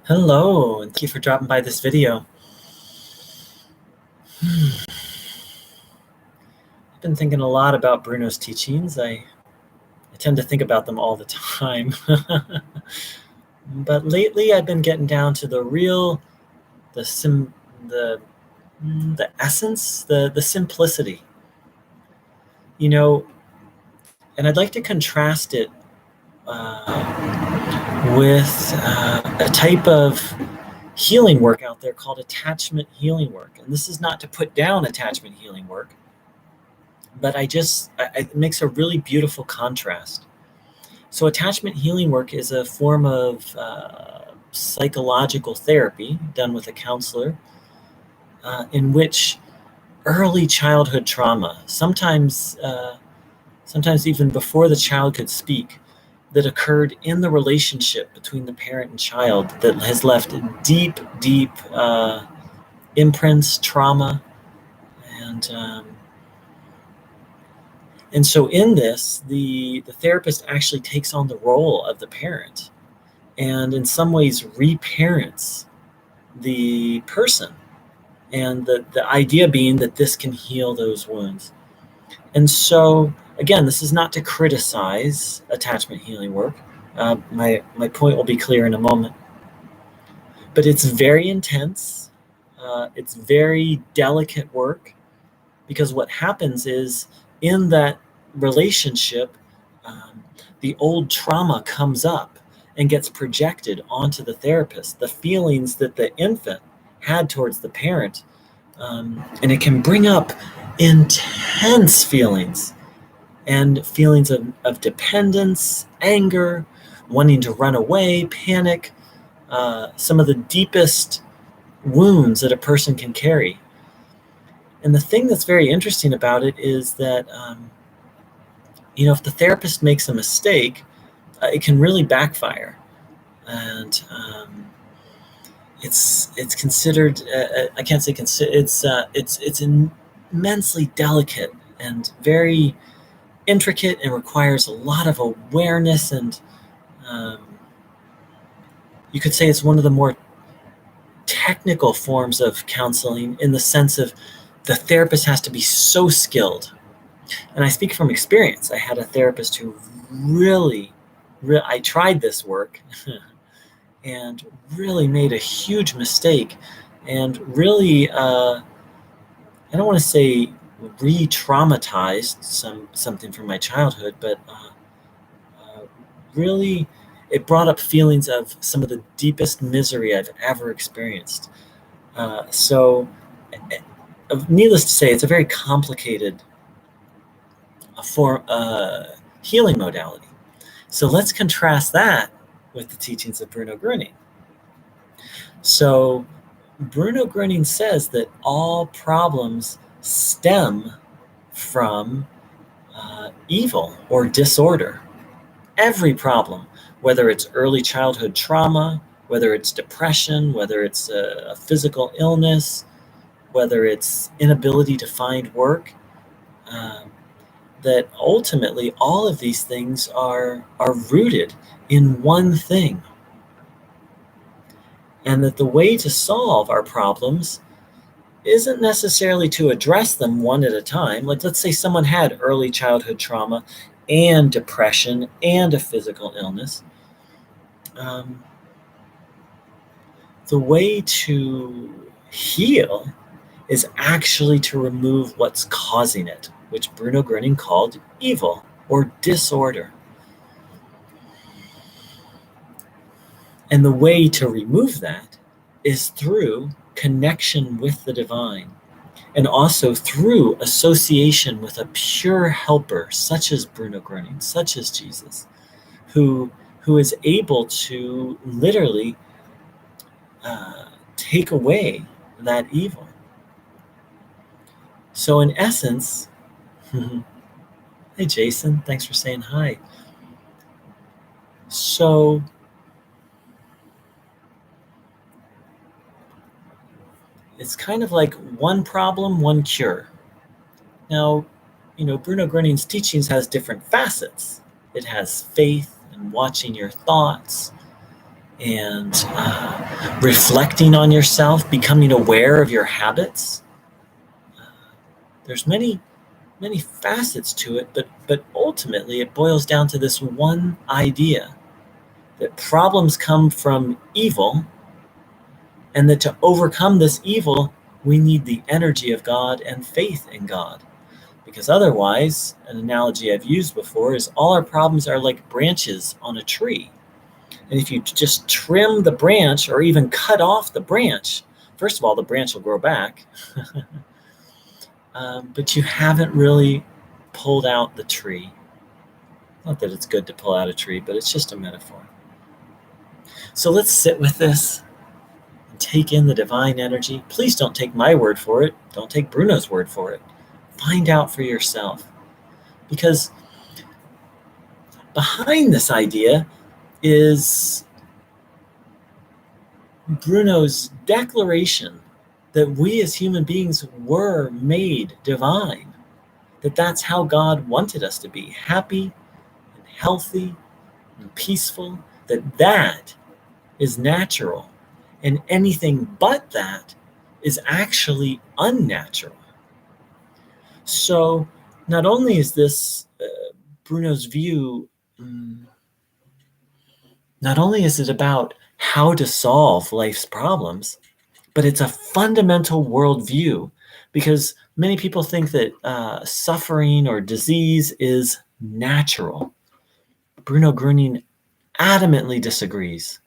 Hello, and thank you for dropping by this video. I've been thinking a lot about Bruno's teachings. I tend to think about them all the time. But lately I've been getting down to the real, the essence, the simplicity. You know, and I'd like to contrast it with a type of healing work out there called attachment healing work. And this is not to put down attachment healing work, but it makes a really beautiful contrast. So attachment healing work is a form of psychological therapy done with a counselor in which early childhood trauma, sometimes even before the child could speak, that occurred in the relationship between the parent and child that has left deep imprints, trauma, and so in this, the therapist actually takes on the role of the parent and in some ways reparents the person. And the idea being that this can heal those wounds. And so, again, this is not to criticize attachment healing work. My point will be clear in a moment. But it's very intense. It's very delicate work because what happens is in that relationship, the old trauma comes up and gets projected onto the therapist. The feelings that the infant had towards the parent, and it can bring up intense feelings and feelings of dependence, anger, wanting to run away, panic, some of the deepest wounds that a person can carry. And the thing that's very interesting about it is that, if the therapist makes a mistake, it can really backfire. And it's considered, I can't say consider, it's immensely delicate and very intricate and requires a lot of awareness. And you could say it's one of the more technical forms of counseling in the sense of the therapist has to be so skilled. And I speak from experience. I had a therapist who really I tried this work and really made a huge mistake and really, I don't want to say re-traumatized something from my childhood, but really it brought up feelings of some of the deepest misery I've ever experienced. So needless to say, it's a very complicated healing modality. So let's contrast that with the teachings of Bruno Groening. So Bruno Groening says that all problems stem from evil or disorder. Every problem, whether it's early childhood trauma, whether it's depression, whether it's a physical illness, whether it's inability to find work, that ultimately all of these things are rooted in one thing. And that the way to solve our problems isn't necessarily to address them one at a time. Like, let's say someone had early childhood trauma and depression and a physical illness. The way to heal is actually to remove what's causing it, which Bruno Groening called evil or disorder. And the way to remove that is through connection with the divine, and also through association with a pure helper, such as Bruno Groening, such as Jesus, who is able to literally take away that evil. So in essence, hey Jason, thanks for saying hi. So it's kind of like one problem, one cure. Now, Bruno Groening's teachings has different facets. It has faith and watching your thoughts, and reflecting on yourself, becoming aware of your habits. There's many facets to it, but ultimately it boils down to this one idea that problems come from evil, and that to overcome this evil, we need the energy of God and faith in God. Because otherwise, an analogy I've used before is all our problems are like branches on a tree. And if you just trim the branch or even cut off the branch, first of all, the branch will grow back, but you haven't really pulled out the tree. Not that it's good to pull out a tree, but it's just a metaphor. So let's sit with this and take in the divine energy. Please don't take my word for it. Don't take Bruno's word for it. Find out for yourself. Because behind this idea is Bruno's declaration that we as human beings were made divine, that that's how God wanted us to be, happy and healthy and peaceful, that is natural, and anything but that is actually unnatural. So not only is this Bruno's view, not only is it about how to solve life's problems, but it's a fundamental worldview, because many people think that suffering or disease is natural. Bruno Groening adamantly disagrees,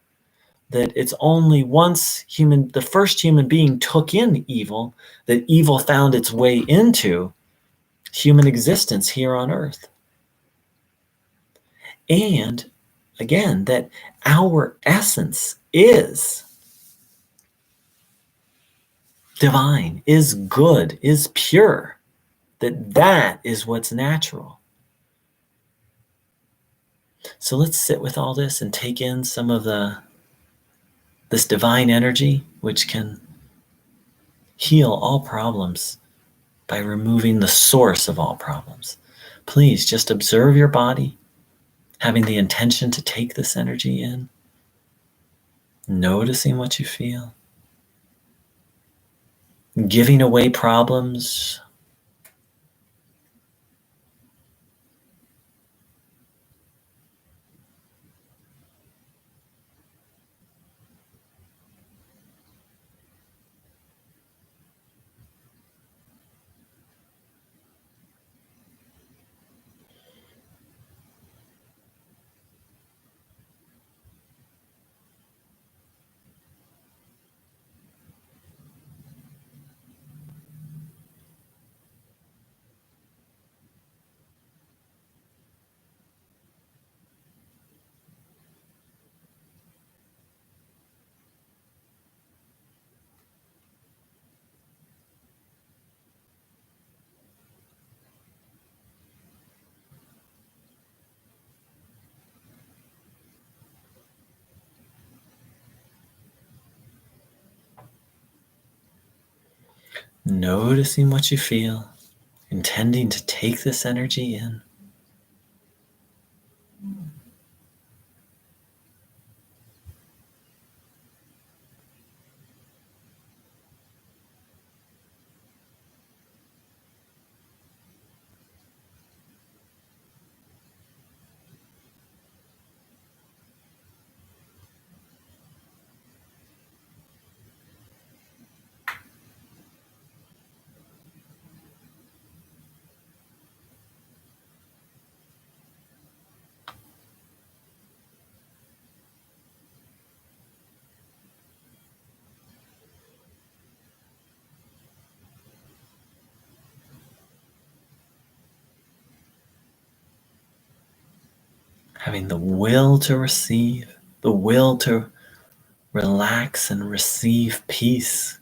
that it's only once the first human being took in evil, that evil found its way into human existence here on earth. And again, that our essence is divine, is good, is pure, that is what's natural. So let's sit with all this and take in some of this divine energy, which can heal all problems by removing the source of all problems. Please just observe your body, having the intention to take this energy in, noticing what you feel, giving away problems. Noticing what you feel, intending to take this energy in. Having the will to receive, the will to relax and receive peace.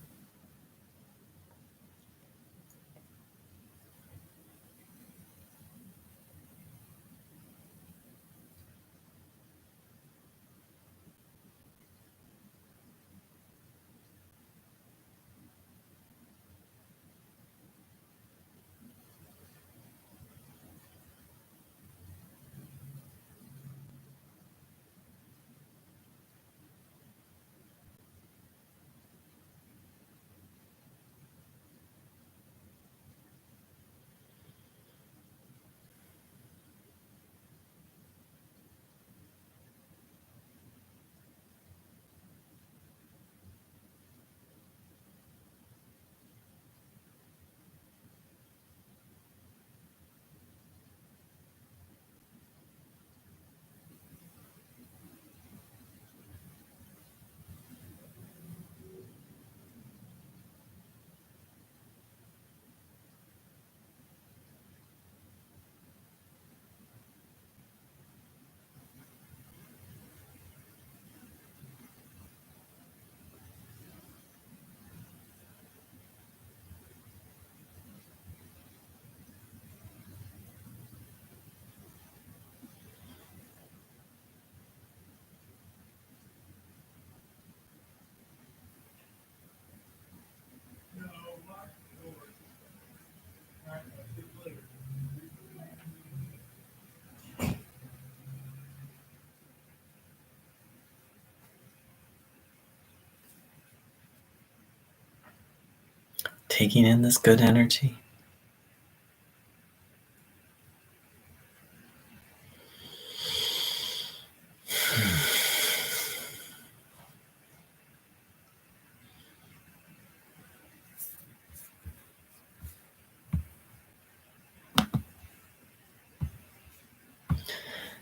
taking in this good energy.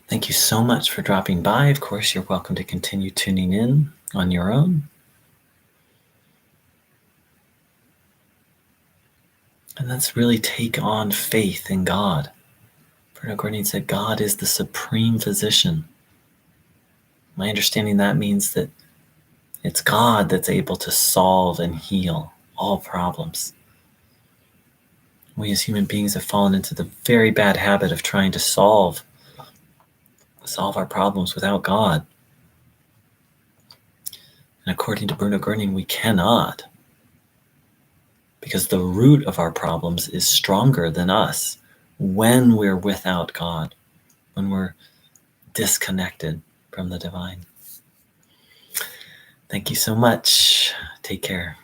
Thank you so much for dropping by. Of course, you're welcome to continue tuning in on your own. And let's really take on faith in God. Bruno Groening said, God is the supreme physician. My understanding that means that it's God that's able to solve and heal all problems. We as human beings have fallen into the very bad habit of trying to solve our problems without God. And according to Bruno Groening, we cannot, because the root of our problems is stronger than us when we're without God, when we're disconnected from the divine. Thank you so much. Take care.